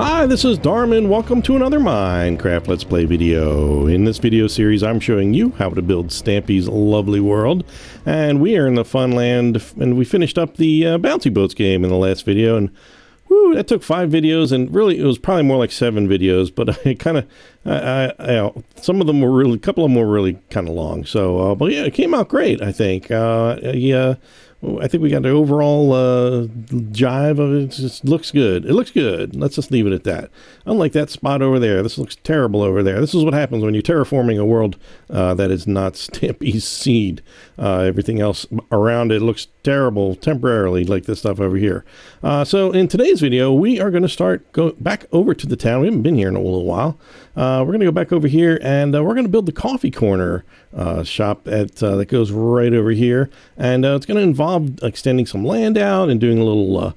Hi, this is Darman. Welcome to another Minecraft Let's Play video. In this video series, I'm showing you how to build Stampy's lovely world. And we are in the fun land, and we finished up the Bouncy Boats game in the last video. And whew, that took 5 videos, and really it was probably more like 7 videos. But I kind of, some of them were really, a couple of them were really kind of long. So, but yeah, it came out great, I think. Yeah. I think we got the overall jive of it. It just looks good. It looks good. Let's just leave it at that. Unlike that spot over there, this looks terrible over there. This is what happens when you're terraforming a world that is not Stampy's seed. Everything else around it looks terrible temporarily, like this stuff over here. So in today's video, we are going to go back over to the town. We haven't been here in a little while. We're going to go back over here, and we're going to build the coffee corner shop that goes right over here. And it's going to involve extending some land out and doing a little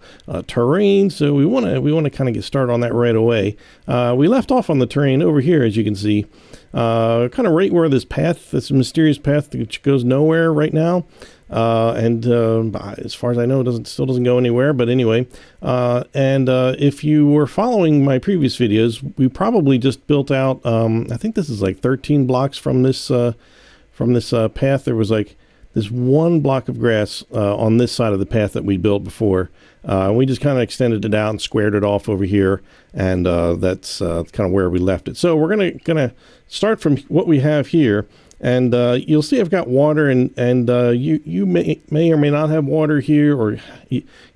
terrain. So we want to kind of get started on that right away. We left off on the terrain over here, as you can see, kind of right where this path, this mysterious path which goes nowhere right now. As far as I know, it still doesn't go anywhere. But anyway, if you were following my previous videos, we probably just built out. I think this is like 13 blocks from this path. There was like this one block of grass on this side of the path that we built before. We just kind of extended it out and squared it off over here, and that's kind of where we left it. So we're gonna start from what we have here. And you'll see I've got water, and you may or may not have water here, or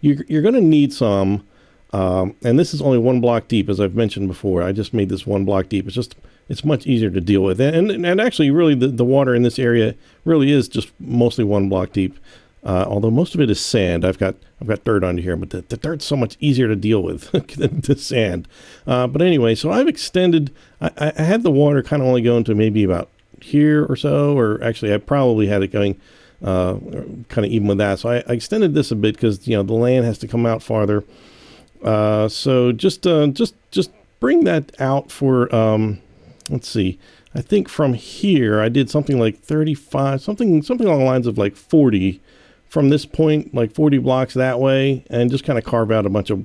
you're going to need some. And this is only 1 block deep, as I've mentioned before. I just made this 1 block deep. It's much easier to deal with, and actually, really, the water in this area really is just mostly 1 block deep. Although most of it is sand. I've got dirt under here, but the dirt's so much easier to deal with than the sand. But anyway, so I've extended. I had the water kind of only going to maybe about here or so, or actually I probably had it going kind of even with that. So I extended this a bit because the land has to come out farther. So just bring that out for let's see. I think from here I did something like 35, something along the lines of like 40 from this point, like 40 blocks that way, and just kind of carve out a bunch of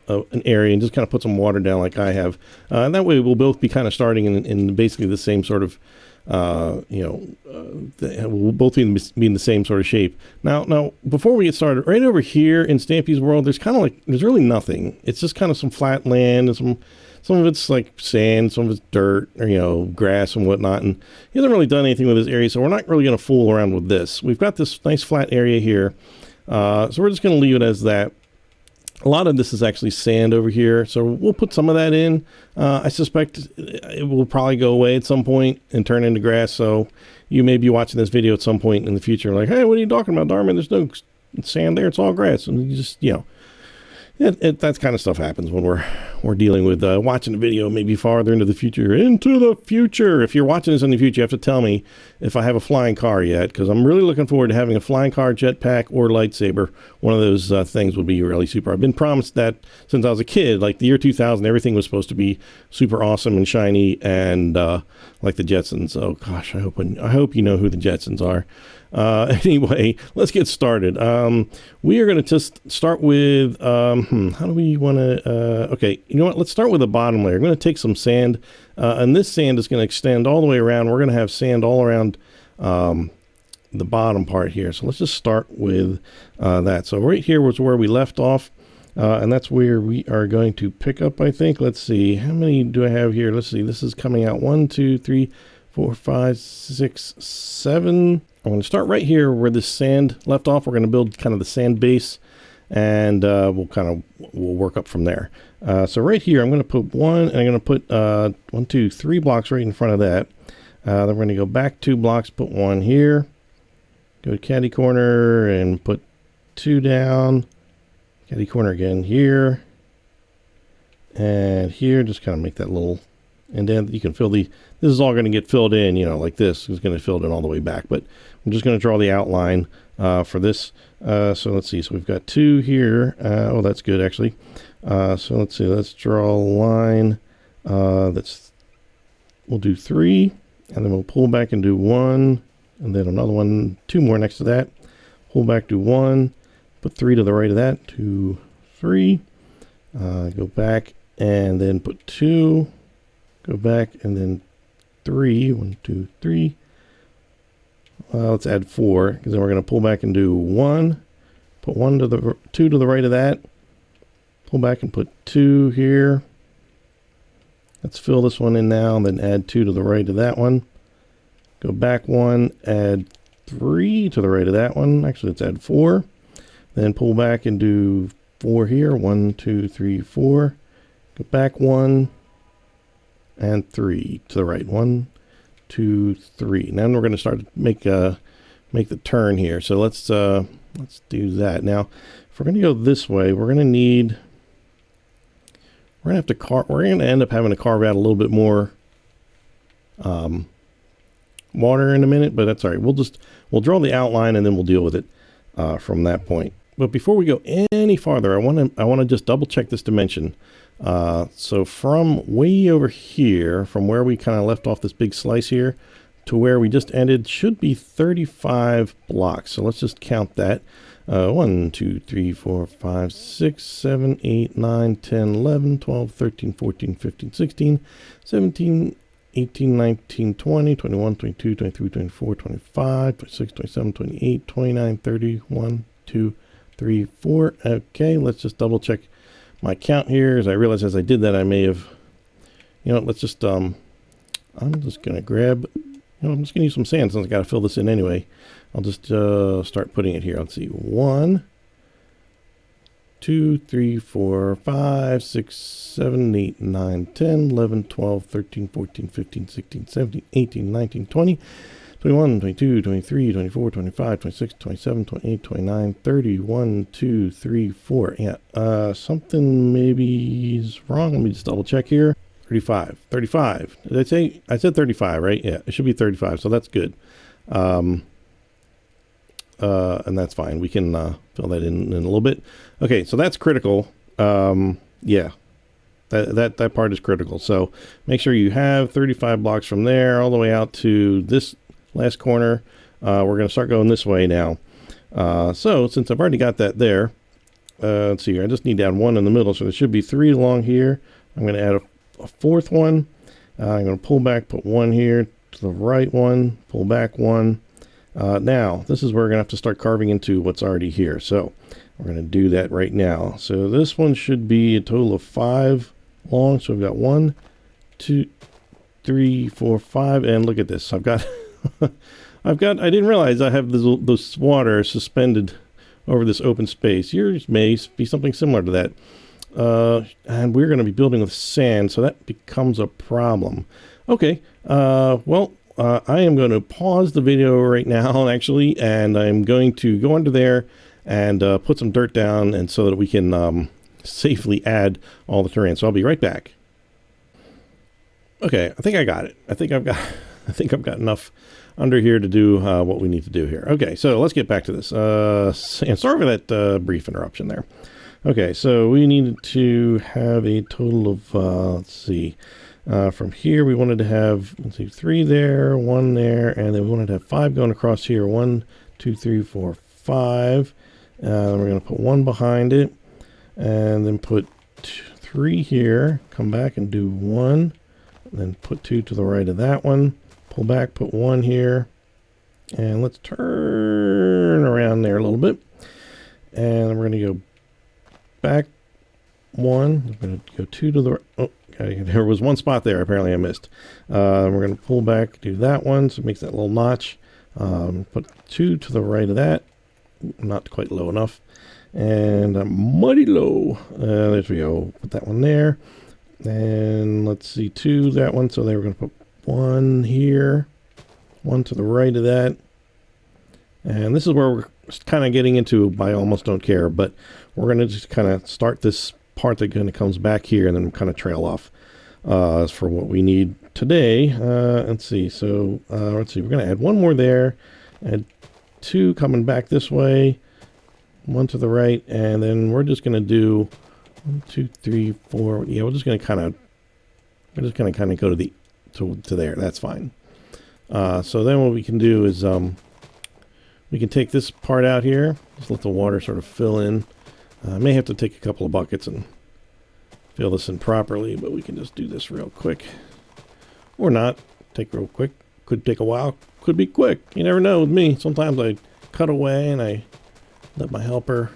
an area and just kind of put some water down like I have. And that way we'll both be kind of starting in basically the same sort of, we'll both be in the same sort of shape. Now, before we get started, right over here in Stampy's world, there's really nothing. It's just kind of some flat land and some of it's like sand, some of it's dirt, or, grass and whatnot. And he hasn't really done anything with this area, so we're not really going to fool around with this. We've got this nice flat area here. So we're just going to leave it as that. A lot of this is actually sand over here, so we'll put some of that in. I suspect it will probably go away at some point and turn into grass, so you may be watching this video at some point in the future like, hey, what are you talking about, Darman? There's no sand there, it's all grass. And you just, that kind of stuff happens when we're dealing with watching a video maybe farther into the future. If you're watching this in the future, you have to tell me if I have a flying car yet, because I'm really looking forward to having a flying car, jetpack, or lightsaber. One of those things would be really super. I've been promised that since I was a kid. Like the year 2000, everything was supposed to be super awesome and shiny and like the Jetsons. Oh gosh, I hope you know who the Jetsons are. Anyway, let's get started. We are going to just start with, how do we want to, okay, you know what, let's start with the bottom layer. I'm going to take some sand, and this sand is going to extend all the way around. We're going to have sand all around the bottom part here. So let's just start with that. So right here was where we left off, and that's where we are going to pick up, I think. Let's see, how many do I have here? Let's see, this is coming out 1, 2, 3, 4, 5, 6, 7. I'm going to start right here where this sand left off. We're going to build kind of the sand base, and we'll work up from there. So right here, I'm going to put 1, and I'm going to put 1, 2, 3 blocks right in front of that. Then we're going to go back 2 blocks, put 1 here, go to caddy corner, and put 2 down, caddy corner again here, and here, just kind of make that little. And then you can fill this is all going to get filled in, like this is going to fill it in all the way back. But I'm just going to draw the outline for this. So let's see. So we've got 2 here. Oh, that's good, actually. So let's see. Let's draw a line. We'll do 3. And then we'll pull back and do 1. And then another one, 2 more next to that. Pull back, do 1. Put 3 to the right of that. 2, 3. Go back and then put 2, go back, and then 3, 1, 2, 3. Let's add 4, because then we're going to pull back and do 1, put 2 to the right of that, pull back and put 2 here. Let's fill this one in now, and then add 2 to the right of that one. Go back 1, add 3 to the right of that one. Actually, let's add 4. Then pull back and do 4 here. 1, 2, 3, 4. Go back 1 and 3 to the right. 1, 2, 3. Now we're going to start to make the turn here. So let's do that. Now, if we're going to go this way, we're going to end up having to carve out a little bit more water in a minute, but that's all right. We'll draw the outline and then we'll deal with it from that point. But before we go any farther, I want to just double check this dimension. So from way over here, from where we kind of left off this big slice here to where we just ended, should be 35 blocks. So let's just count that. 1, 2, 3, 4, 5, 6, 7, 8, 9, 10, 11, 12, 13, 14, 15, 16, 17, 18, 19, 20, 21, 22, 23, 24, 25, 26, 27, 28, 29, 30, 1, 2, 3, 4. Okay, let's just double check my count here. As I realized as I did that, I may have, let's just, I'm just going to grab, I'm just going to use some sand since I got to fill this in anyway. I'll just start putting it here. Let's see, 1, 2, 3, 4, 5, 6, 7, 8, 9, 10, 11, 12, 13, 14, 15, 16, 17, 18, 19, 20, 21, 22, 23, 24, 25, 26, 27, 28, 29, 30, 1, 2, 3, 4. Yeah, something maybe is wrong. Let me just double check here. 35. Did I say? I said 35, right? Yeah, it should be 35, so that's good. And that's fine. We can fill that in a little bit. Okay, so that's critical. Yeah, that part is critical. So make sure you have 35 blocks from there all the way out to this last corner. We're going to start going this way now. So since I've already got that there, let's see here. I just need to add 1 in the middle, so there should be 3 along here. I'm going to add a 4th one. I'm going to pull back, put 1 here to the right one, pull back 1. Now, this is where we're going to have to start carving into what's already here. So we're going to do that right now. So this one should be a total of 5 long. So we've got 1, 2, 3, 4, 5. And look at this. I've got, I didn't realize I have this water suspended over this open space. Yours may be something similar to that. And we're going to be building with sand, so that becomes a problem. Okay, well, I am going to pause the video right now, actually, and I'm going to go under there and put some dirt down, and so that we can safely add all the terrain. So I'll be right back. Okay, I think I got it. I think I've got enough under here to do what we need to do here. Okay, so let's get back to this. And sorry for that brief interruption there. Okay, so we needed to have a total of, let's see, from here we wanted to have, let's see, 3 there, 1 there, and then we wanted to have 5 going across here. 1, 2, 3, 4, 5. We're going to put 1 behind it, and then put 3 here, come back and do 1, and then put 2 to the right of that one, pull back, put 1 here, and let's turn around there a little bit, and we're going to go back 1. I'm going to go 2 to the right. Oh, okay, there was 1 spot there. Apparently I missed. We're going to pull back, do that one. So it makes that little notch. Put 2 to the right of that. Not quite low enough. And mighty low. There we go. Put that one there. And let's see, 2, that one. So they were going to put 1 here. 1 to the right of that. And this is where we're kind of getting into I almost don't care, but we're going to just kind of start this part that kind of comes back here and then kind of trail off as for what we need today. Let's see. So let's see. We're going to add 1 more there, add 2 coming back this way, 1 to the right, and then we're just going to do 1, 2, 3, 4. Yeah, we're just going to kind of go to there. That's fine. So then what we can do is we can take this part out here, just let the water sort of fill in. I may have to take a couple of buckets and fill this in properly, but we can just do this real quick. Or not. Take real quick. Could take a while. Could be quick. You never know with me. Sometimes I cut away and I let my helper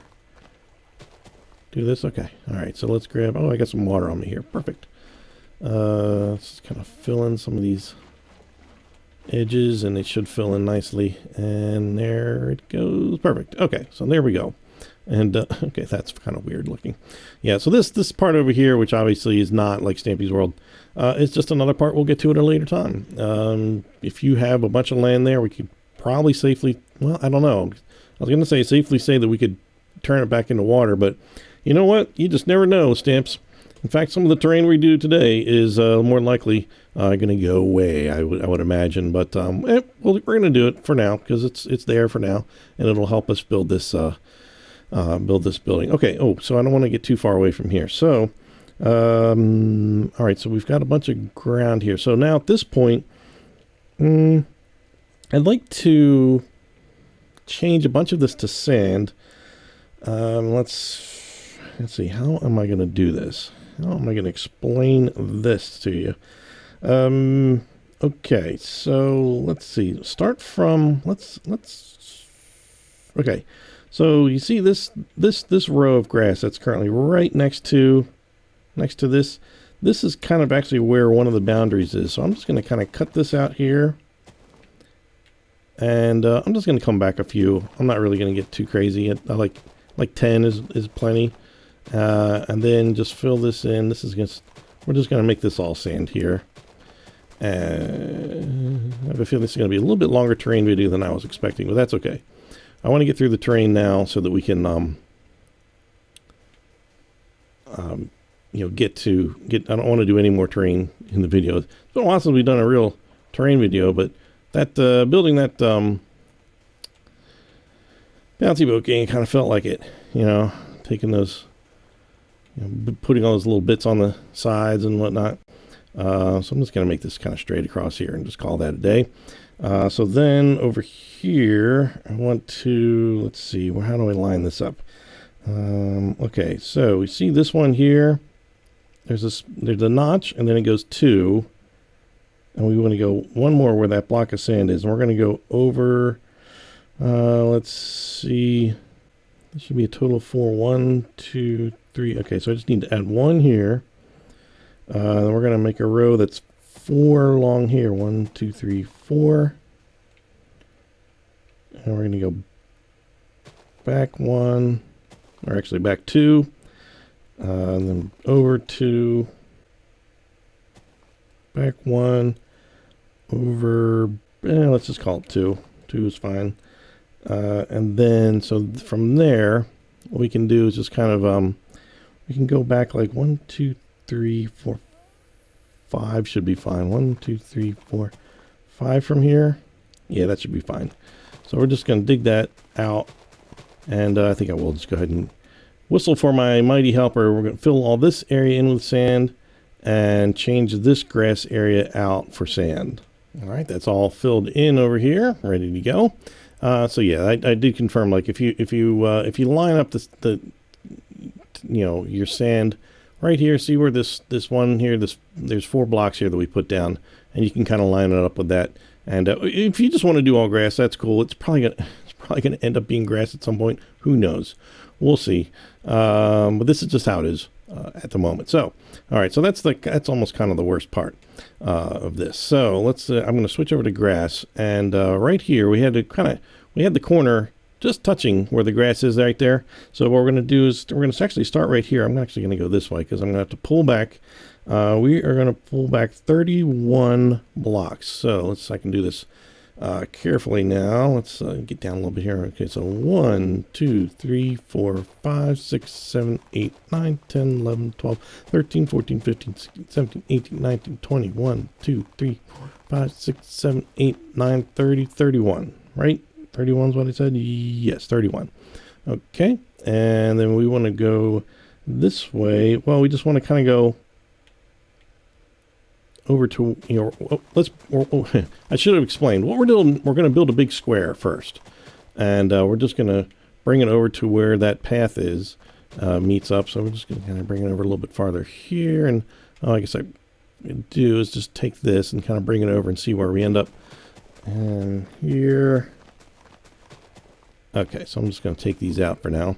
do this. Okay. All right. So let's grab... Oh, I got some water on me here. Perfect. Let's kind of fill in some of these edges, and it should fill in nicely. And there it goes. Perfect. Okay. So there we go. And okay, that's kind of weird looking. Yeah, so this part over here, which obviously is not like Stampy's World, is just another part. We'll get to it at a later time. If you have a bunch of land there, we could probably safely, well, I don't know. I was going to say safely say that we could turn it back into water, but you know what? You just never know, Stamps. In fact, some of the terrain we do today is more than likely going to go away, I would imagine. But well, we're going to do it for now because it's there for now, and it'll help us build this building. Okay. Oh, so I don't want to get too far away from here. So, all right. So we've got a bunch of ground here. So now at this point, I'd like to change a bunch of this to sand. Let's see. How am I going to do this? How am I going to explain this to you? Okay. So let's see. Start from okay. So you see this row of grass that's currently right next to this. This is kind of actually where one of the boundaries is. So I'm just going to kind of cut this out here. And I'm just going to come back a few. I'm not really going to get too crazy. I like 10 is plenty. And then just fill this in. We're just going to make this all sand here. And I have a feeling this is going to be a little bit longer terrain video than I was expecting, but that's okay. I want to get through the terrain now so that we can, you know, get. I don't want to do any more terrain in the video. It's been a while since we've done a real terrain video, but that building that bouncy boat game kind of felt like it. You know, taking those, you know, putting all those little bits on the sides and whatnot. So I'm just going to make this kind of straight across here and just call that a day. So then over here, I want to, let's see, how do I line this up? Okay, so we see this one here. There's a notch, and then it goes 2. And we want to go one more where that block of sand is. And we're going to go over, let's see, this should be a total of 4. 1, 2, 3. Okay, so I just need to add 1 here. Then we're going to make a row that's 4 long here. 1, 2, 3, 4. And we're going to go back 1, or actually back 2, and then over 2, back 1, over, let's just call it 2. 2 is fine. And then, so from there, what we can do is just kind of, we can go back like 1, 2, 3, 4, 5 should be fine. 1, 2, 3, 4, 5 from here. Yeah, that should be fine. So we're just going to dig that out. And I think I will just go ahead and whistle for my mighty helper. We're going to fill all this area in with sand and change this grass area out for sand. All right, that's all filled in over here, ready to go. So yeah, I did confirm, like if you line up the you know, your sand right here, see where this one here, there's 4 blocks here that we put down, and you can kind of line it up with that. And if you just want to do all grass, that's cool. It's probably gonna end up being grass at some point. Who knows? We'll see. But this is just how it is at the moment. So, all right. So that's almost kind of the worst part of this. So let's. I'm going to switch over to grass, and right here we had the corner just touching where the grass is right there. So what we're going to do is we're going to actually start right here. I'm actually going to go this way because I'm going to have to pull back. We are going to pull back 31 blocks. So I can do this carefully now. Let's get down a little bit here. Okay, so 1, 2, 3, 4, 5, 6, 7, 8, 9, 10, 11, 12, 13, 14, 15, 16, 17, 18, 19, 20, 1, 2, 3, 4, 5, 6, 7, 8, 9, 30, 31, right? 31 is what I said? Yes, 31. Okay, and then we want to go this way. Well, we just want to kind of go over to, you know, I should have explained what we're doing. We're going to build a big square first, and we're just going to bring it over to where that path is, meets up. So we're just going to kind of bring it over a little bit farther here. And I guess I do is just take this and kind of bring it over and see where we end up. And here. Okay, so I'm just going to take these out for now.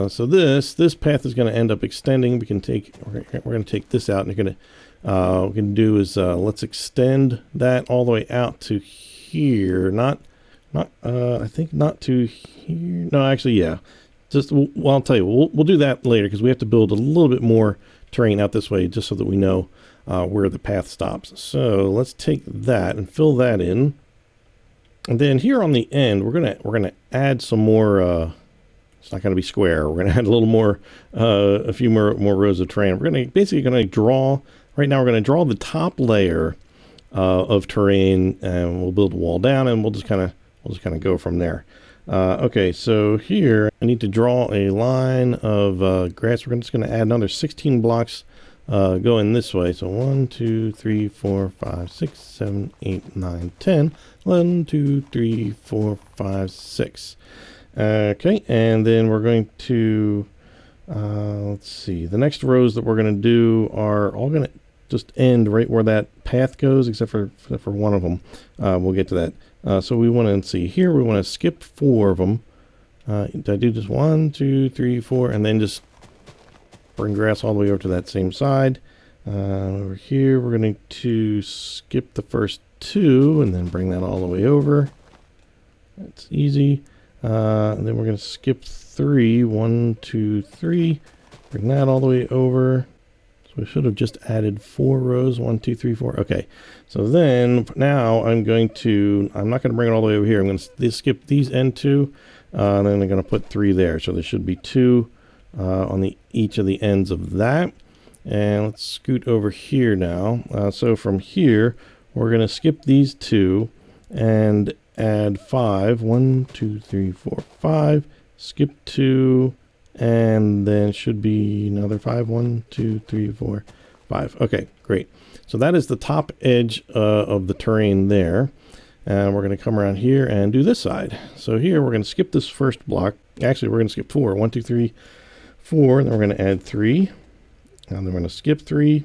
So this path is going to end up extending. We're going to take this out, and what we can do is let's extend that all the way out to here. I think not to here. No, actually, yeah. Well, I'll tell you, we'll do that later because we have to build a little bit more terrain out this way just so that we know where the path stops. So let's take that and fill that in. And then here on the end, we're gonna add some more. It's not gonna be square. We're gonna add a little more, a few more rows of terrain. We're basically draw. Right now, we're gonna draw the top layer of terrain, and we'll build a wall down, and we'll just kind of go from there. Okay, so here I need to draw a line of grass. We're just gonna add another 16 blocks going this way. So 1, 2, 3, 4, 5, 6, 7, 8, 9, 10. 1, 2, 3, 4, 5, 6. Okay, and then we're going to let's see. The next rows that we're going to do are all going to just end right where that path goes, except for one of them. We'll get to that. So we want to see here. We want to skip 4 of them. I do just 1, 2, 3, 4, and then just bring grass all the way over to that same side. Over here, we're going to skip the first 2 and then bring that all the way over. That's easy. And then we're going to skip 3. 1, 2, 3. Bring that all the way over. So we should have just added 4 rows. 1, 2, 3, 4. Okay. So then now I'm not going to bring it all the way over here. I'm going to skip these end 2. And then I'm going to put 3 there. So there should be 2 on each of the ends of that. And let's scoot over here now. So from here, we're going to skip these 2 and add 5. 1, 2, 3, 4, 5. Skip 2, and then should be another 5. 1, 2, 3, 4, 5. Okay, great. So that is the top edge of the terrain there. And we're going to come around here and do this side. So here we're going to skip this first block. Actually, we're going to skip 4. 1, 2, 3, 4. And then we're going to add 3. And then we're going to skip 3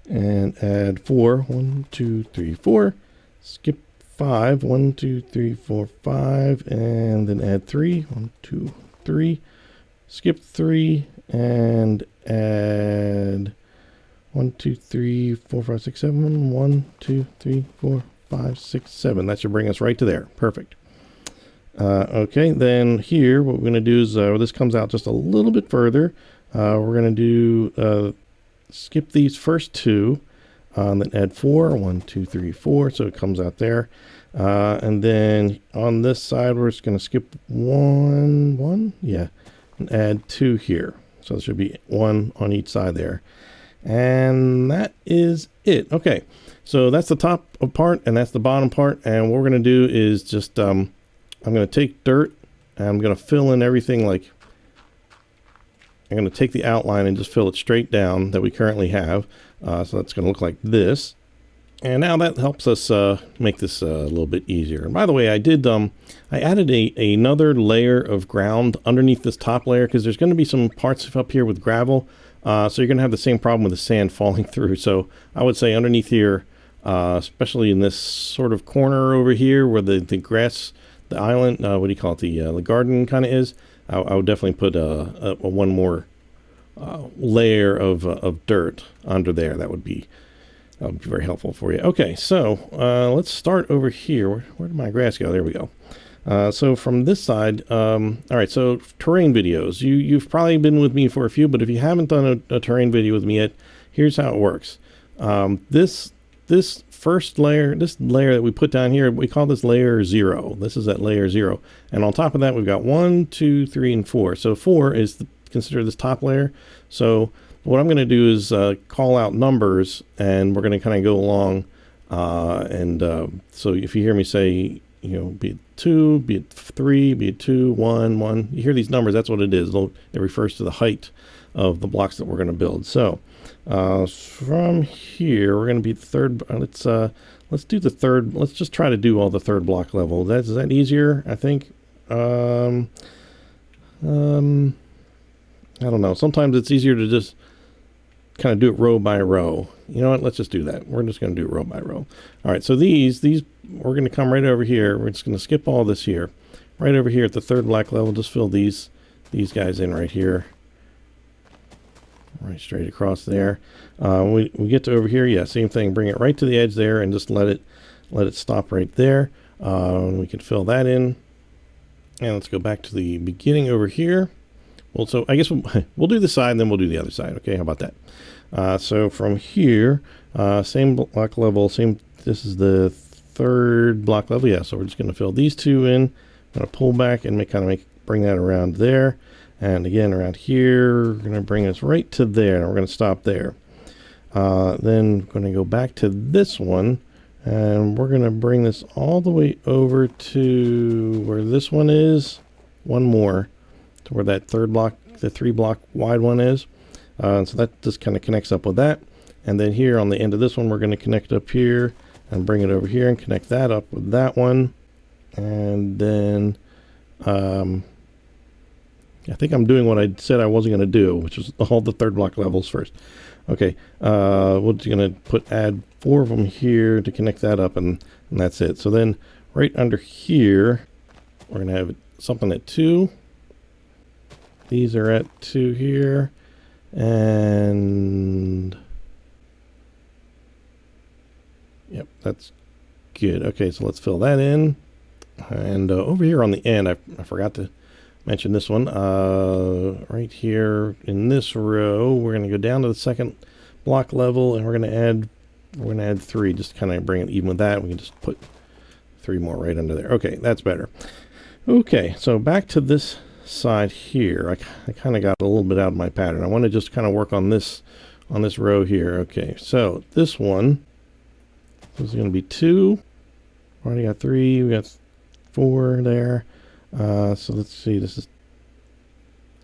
and add 4. 1, 2, 3, 4. Skip 5. 1, 2, 3, 4, 5. And then add 3. 1, 2, 3. Skip 3 and add 1, 2, 3, 4, 5, 6, 7. 1, 2, 3, 4, 5, 6, 7. That should bring us right to there. Perfect. Okay, then here what we're going to do is this comes out just a little bit further. We're going to do skip these first 2, then add 4. 1, 2, 3, 4. So it comes out there. And then on this side, we're just going to skip 1, yeah, and add 2 here. So there should be 1 on each side there. And that is it. Okay, so that's the top part and that's the bottom part. And what we're going to do is just, I'm going to take dirt and I'm going to fill in everything. Like, I'm going to take the outline and just fill it straight down that we currently have. So that's going to look like this. And now that helps us make this a little bit easier. And by the way, I added another layer of ground underneath this top layer because there's going to be some parts up here with gravel. So you're going to have the same problem with the sand falling through. So I would say underneath here, especially in this sort of corner over here where the grass, the island, what do you call it, the garden kind of is, I would definitely put a one more layer of dirt under there. That would be very helpful for you. Okay, so let's start over here. Where did my grass go? There we go. So from this side, all right, so terrain videos. You've probably been with me for a few, but if you haven't done a terrain video with me yet, here's how it works. This first layer, this layer that we put down here, we call this layer 0. This is at layer 0. And on top of that, we've got 1, 2, 3, and 4. So 4 is considered this top layer. So what I'm going to do is call out numbers, and we're going to kind of go along. So if you hear me say, you know, be it 2, be it 3, be it 2, 1, 1, you hear these numbers, that's what it is. It refers to the height of the blocks that we're going to build. So from here, we're going to be the third. Let's do the third. Let's just try to do all the third block level. Is that easier? I think. I don't know. Sometimes it's easier to just kind of do it row by row. You know what? Let's just do that. We're just going to do it row by row. All right. So these we're going to come right over here. We're just going to skip all this here. Right over here at the third block level, just fill these guys in right here. Right straight across there. We get to over here. Yeah, same thing. Bring it right to the edge there and just let it stop right there. We can fill that in. And let's go back to the beginning over here. Well, so I guess we'll do the side and then we'll do the other side. Okay, how about that? So from here, same block level, this is the third block level. Yeah, so we're just going to fill these two in. I'm going to pull back and bring that around there. And again, around here, we're going to bring us right to there. And we're going to stop there. Then we're going to go back to this one. And we're going to bring this all the way over to where this one is. One more. To where that third block, the 3 block wide one is. So that just kind of connects up with that. And then here on the end of this one, we're going to connect up here and bring it over here and connect that up with that one. And then I think I'm doing what I said I wasn't going to do, which is all the third block levels first. Okay, we're just going to add 4 of them here to connect that up, and that's it. So then right under here, we're going to have something at 2. These are at 2 here, and yep, that's good. Okay, so let's fill that in. And over here on the end, I forgot to mention this one. Right here in this row, we're going to go down to the second block level, and we're going to add 3, just kind of bring it even with that. We can just put 3 more right under there. Okay, that's better. Okay, so back to this side here. I kind of got a little bit out of my pattern. I want to just kind of work on this row here. Okay, so this one, this is going to be 2. Already got 3. We got 4 there. So let's see. This is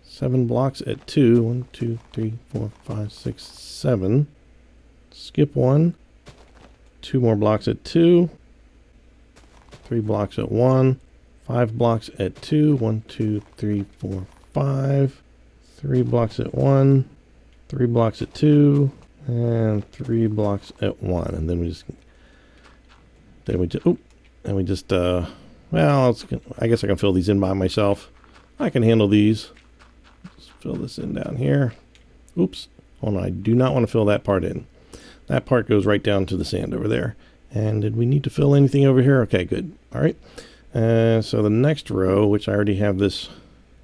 7 blocks at 2. 1, 2, 3, 4, 5, 6, 7. Skip 1. 2 more blocks at 2. 3 blocks at 1. 5 blocks at 2. 1, 2, 3, 4, 5. 3 blocks at 1. 3 blocks at 2. And 3 blocks at 1. And then we just, well, I guess I can fill these in by myself. I can handle these. Just fill this in down here. Oops. Hold on. I do not want to fill that part in. That part goes right down to the sand over there. And did we need to fill anything over here? Okay, good. All right. So the next row, which I already have this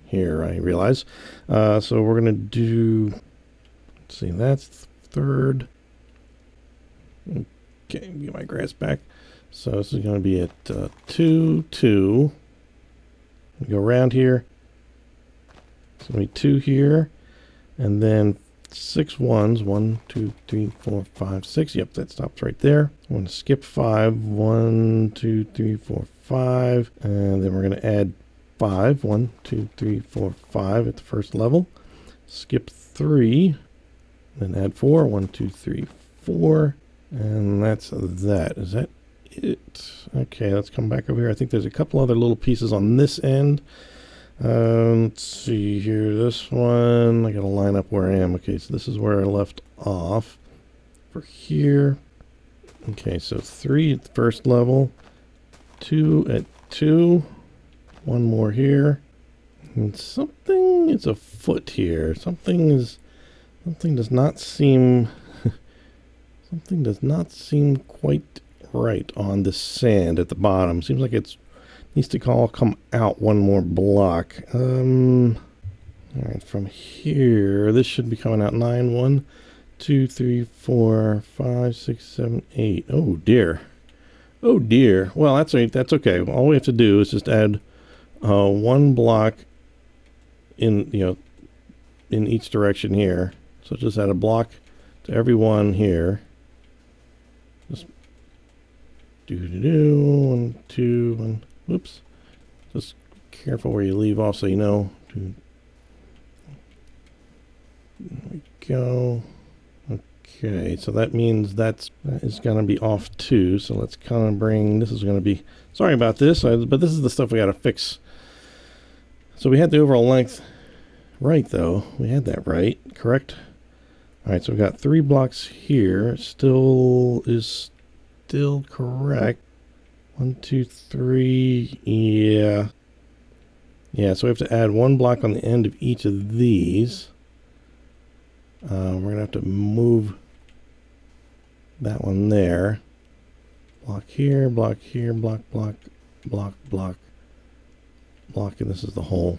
here, I realize. So we're going to do, let's see, that's third. Okay, get my grass back. So this is going to be at 2, 2. We go around here. It's going to be 2 here. And then 6 ones. 1, 2, 3, 4, 5, 6. Yep, that stops right there. I'm going to skip 5. 1, 2, 3, 4, 5. And then we're going to add 5. 1, 2, 3, 4, 5 at the first level. Skip 3. Then add 4. 1, 2, 3, 4. And that's that. Is that it? Okay, let's come back over here. I think there's a couple other little pieces on this end. Let's see here. This one, I gotta line up where I am. Okay, so this is where I left off for here. Okay, so 3 at the first level, 2 at 2, 1 more here, and something is afoot here. Something does not seem something does not seem quite right on the sand at the bottom. Seems like it needs to come out 1 more block. All right, from here, this should be coming out 9. 1, 2, 3, 4, 5, 6, 7, 8. Oh dear. Oh dear. Well, that's okay. All we have to do is just add 1 block in each direction here. So just add a block to every one here. Just 1, 2, 1. Whoops. Just careful where you leave off so you know. There we go. Okay, so that means that is going to be off too. So let's kind of bring, this is going to be, sorry about this, but this is the stuff we got to fix. So we had the overall length right, though. We had that right, correct? All right, so we got 3 blocks here. Still correct. 1, 2, 3. Yeah. Yeah, so we have to add 1 block on the end of each of these. We're going to have to move that one there. Block here, block, block, block, block, and this is the hole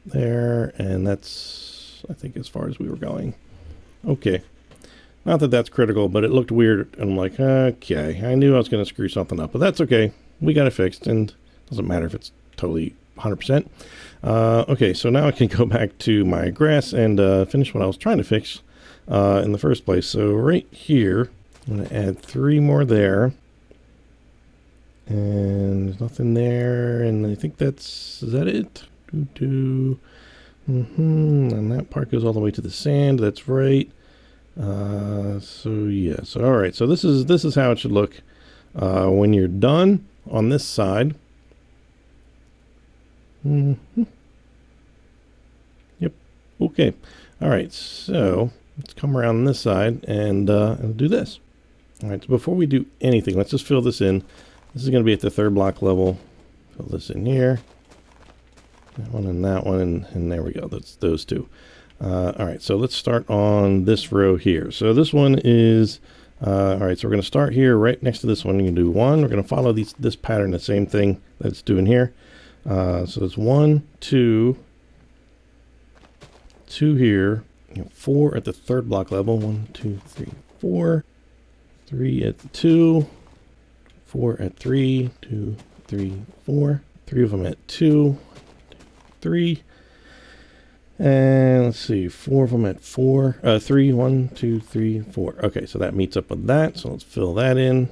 there, and that's, I think, as far as we were going. Okay. Not that that's critical, but it looked weird, and I'm like, okay, I knew I was going to screw something up, but that's okay. We got it fixed, and it doesn't matter if it's totally 100%. Okay, so now I can go back to my grass and finish what I was trying to fix in the first place. So right here, I'm going to add 3 more there. And there's nothing there, and I think is that it? And that part goes all the way to the sand, that's right. So yeah, so all right, so this is how it should look when you're done on this side. Yep. Okay. All right, so let's come around this side and do this. All right, so before we do anything, let's just fill this in. This is going to be at the 3rd block level. Fill this in here. That one and that one, and there we go. That's those 2. All right, so let's start on this row here. So this one is, all right, so we're going to start here right next to this one. You can do 1. We're going to follow this pattern, the same thing that it's doing here. So it's 1, 2, 2 here, 4 at the 3rd block level. 1, 2, 3, 4. 3 at the 2. 4 at 3, 2, 3, 4. 3 of them at 2, 3. And let's see, 4 of them at 4. 3, 1, 2, 3, 4. Okay, so that meets up with that. So let's fill that in.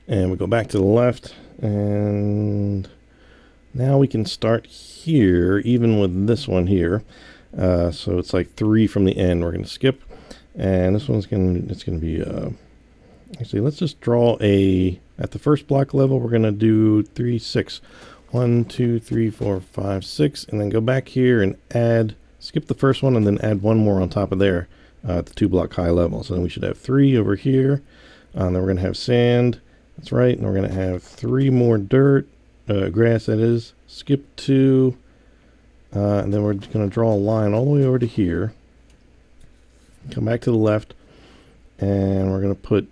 And we go back to the left. And now we can start here, even with this one here. So it's like 3 from the end. We're going to skip. And this one's going to be... Actually, let's just draw at the 1st block level, we're going to do 3, 6. 1, 2, 3, 4, 5, 6, and then go back here and skip the first one and then add 1 more on top of there at the 2 block high level. So then we should have 3 over here, and then we're going to have sand. That's right, and we're going to have 3 more dirt, grass that is. Skip 2, and then we're going to draw a line all the way over to here. Come back to the left, and we're going to put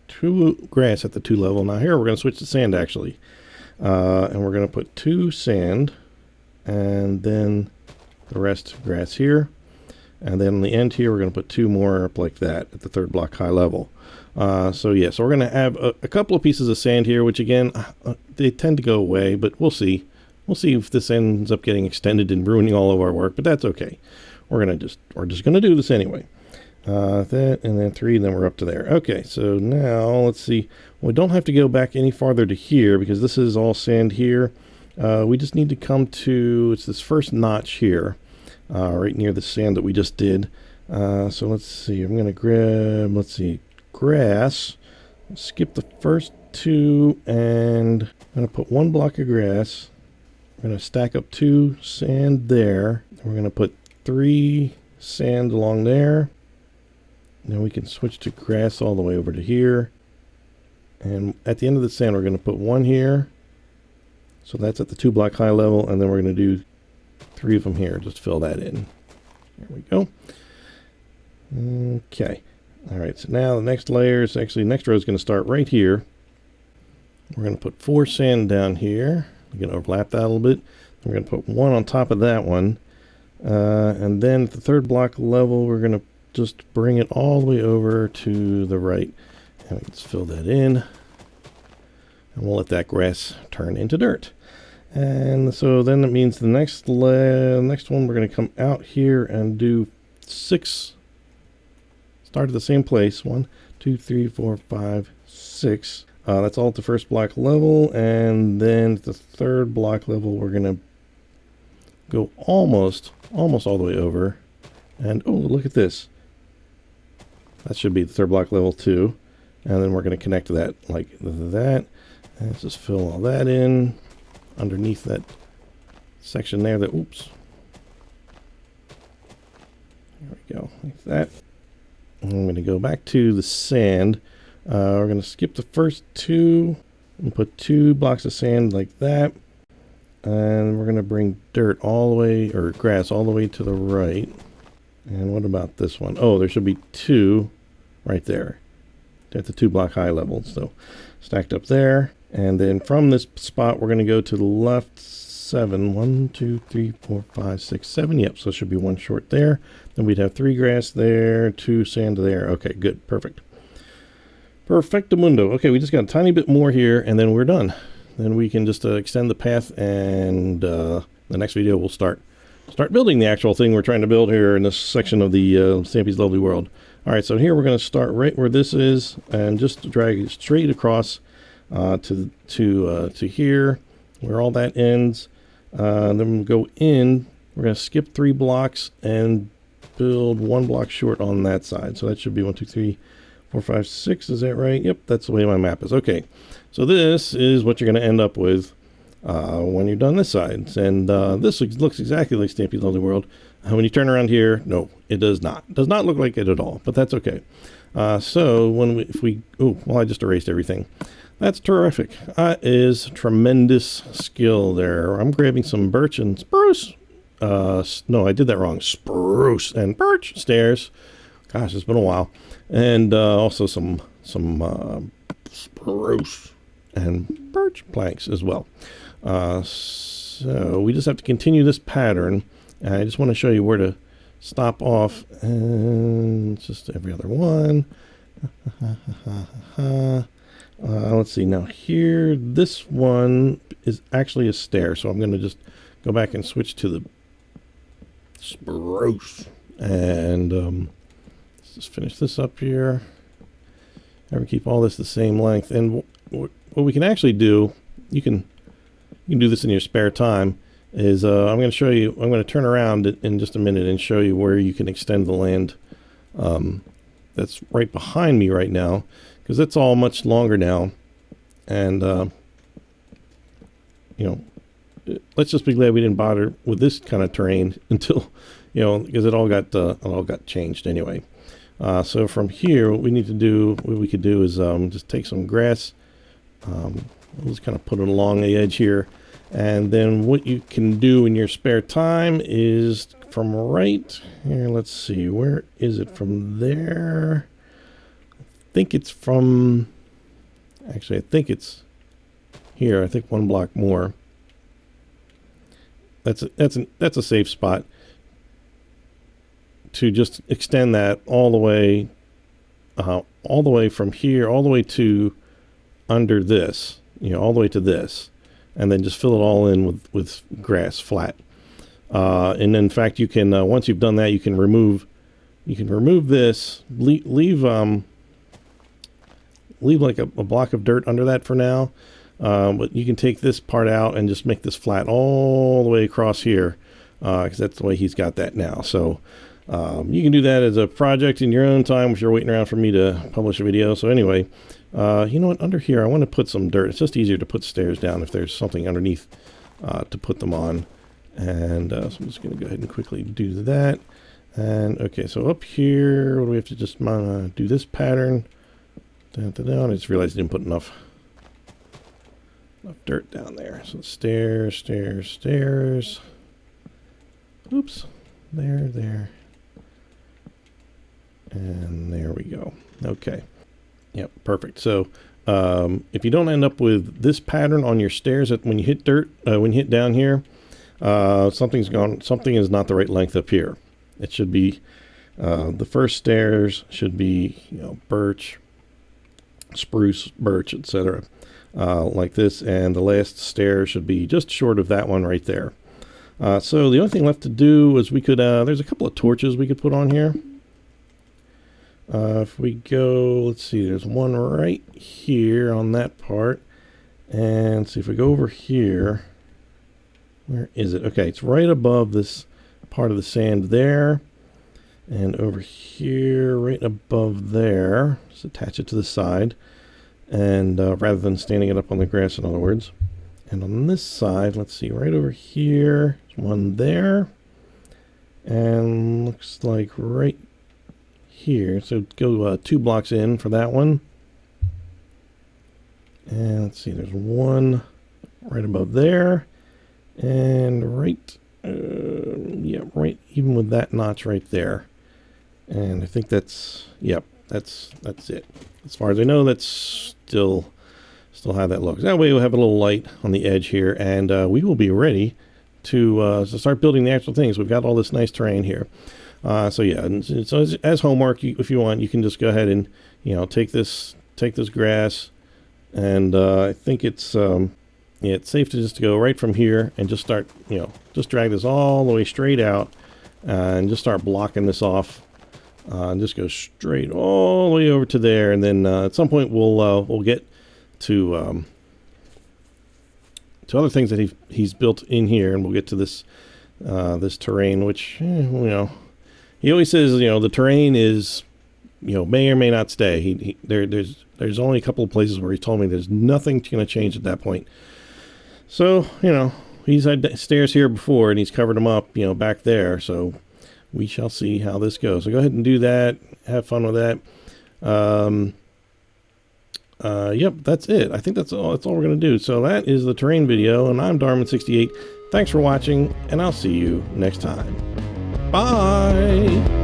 2 grass at the 2 level. Now here we're going to switch to sand actually. And we're going to put 2 sand and then the rest grass here. And then on the end here we're going to put 2 more up like that at the 3rd block high level. So yeah, so we're going to have a couple of pieces of sand here, which again, they tend to go away, but we'll see. We'll see if this ends up getting extended and ruining all of our work, but that's okay. We're just going to do this anyway. That, and then 3, and then we're up to there. Okay, so now let's see. We don't have to go back any farther to here because this is all sand here. We just need to come to, it's this first notch here, right near the sand that we just did. So let's see, I'm going to grab, let's see, grass, skip the first 2, and I'm going to put 1 block of grass. I'm going to stack up 2 sand there. We're going to put 3 sand along there. Then we can switch to grass all the way over to here. And at the end of the sand, we're going to put 1 here. So that's at the 2 block high level. And then we're going to do 3 of them here. Just fill that in. There we go. Okay. All right. So now the next layer is actually, next row is going to start right here. We're going to put 4 sand down here. We're going to overlap that a little bit. We're going to put 1 on top of that one. And then at the 3rd block level, we're going to just bring it all the way over to the right. And we can just fill that in. And we'll let that grass turn into dirt. And so then that means the next one, we're going to come out here and do 6. Start at the same place. 1, 2, 3, 4, 5, 6. That's all at the 1st block level. And then at the 3rd block level, we're going to go almost all the way over. And oh, look at this. That should be the 3rd block level too. And then we're going to connect to that like that. And let's just fill all that in underneath that section there that, oops. There we go, like that. And I'm going to go back to the sand. We're going to skip the first two and put 2 blocks of sand like that. And we're going to bring dirt all the way, or grass all the way to the right. And what about this one? Oh, there should be 2 right there at the 2 block high level. So stacked up there. And then from this spot, we're going to go to the left 7. 1, 2, 3, 4, 5, 6, 7. Yep, so it should be 1 short there. Then we'd have 3 grass there, 2 sand there. Okay, good, perfect. Perfectamundo. Okay, we just got a tiny bit more here, and then we're done. Then we can just extend the path, and the next video we'll start building the actual thing we're trying to build here in this section of the Stampy's Lovely World. All right, so here we're going to start right where this is, and just drag it straight across to here, where all that ends. Then we'll go in. We're going to skip 3 blocks and build 1 block short on that side. So that should be 1, 2, 3, 4, 5, 6. Is that right? Yep, that's the way my map is. Okay, so this is what you're going to end up with when you're done this side. And this looks exactly like Stampy's Lovely World. When you turn around here, no, it does not. It does not look like it at all, but that's okay. So when well, I just erased everything. That's terrific. That is tremendous skill there. I'm grabbing some birch and spruce. No, I did that wrong. Spruce and birch stairs. Gosh, it's been a while. And also some spruce and birch planks as well. So we just have to continue this pattern. I just want to show you where to stop off, and just every other one. Let's see, now here, this one is actually a stair, so I'm going to just go back and switch to the spruce. And let's just finish this up here. And we keep all this the same length. And what we can actually do, you can do this in your spare time, is I'm going to show you, I'm going to turn around in just a minute and show you where you can extend the land that's right behind me right now, because it's all much longer now. And you know, let's just be glad we didn't bother with this kind of terrain until, you know, because it all got changed anyway. So from here, what we need to do, what we could do is just take some grass, we'll just kind of put it along the edge here. And then what you can do in your spare time is from right here, let's see, where is it from there? I think it's from, actually, I think it's here. I think 1 block more. That's a safe spot to just extend that all the way from here, all the way to under this, you know, all the way to this. And then just fill it all in with grass flat. And in fact, you can once you've done that, you can remove this, leave like a block of dirt under that for now. But you can take this part out and just make this flat all the way across here, because that's the way he's got that now. So you can do that as a project in your own time if you're waiting around for me to publish a video. So anyway, you know what, under here I want to put some dirt. It's just easier to put stairs down if there's something underneath to put them on. And so I'm just going to go ahead and quickly do that. And okay, so up here, what do we have to just do this pattern? I just realized I didn't put enough dirt down there. So stairs, stairs, stairs. Oops, there. And there we go. Okay. Yep, perfect. So if you don't end up with this pattern on your stairs when you hit dirt, when you hit down here, something is not the right length up here. It should be the first stairs should be, you know, birch, spruce, birch, etc. Like this, and the last stair should be just short of that one right there. So the only thing left to do is we could there's a couple of torches we could put on here. If we go, let's see, there's one right here on that part. And see if we go over here, where is it? Okay, it's right above this part of the sand there. And over here, right above there, just attach it to the side. And rather than standing it up on the grass, in other words. And on this side, let's see, right over here, there's one there. And looks like right here. So go 2 blocks in for that one. And let's see, there's one right above there. And right, yeah, right, even with that notch right there. And I think that's, yep, that's it. As far as I know, that's still how that looks. That way we'll have a little light on the edge here, and we will be ready to start building the actual things. We've got all this nice terrain here. So yeah, and so as homework, if you want, you can just go ahead and, you know, take this grass, and I think it's yeah, it's safe to just go right from here and just start, you know, just drag this all the way straight out, and just start blocking this off, and just go straight all the way over to there, and then at some point we'll get to other things that he's built in here, and we'll get to this this terrain, which you know, he always says, you know, the terrain is, you know, may or may not stay. There's only a couple of places where he told me there's nothing going to change at that point. So, you know, he's had stairs here before, and he's covered them up, you know, back there. So we shall see how this goes. So go ahead and do that. Have fun with that. Yep, that's it. I think that's all we're going to do. So that is the terrain video, and I'm Darman68. Thanks for watching, and I'll see you next time. Bye!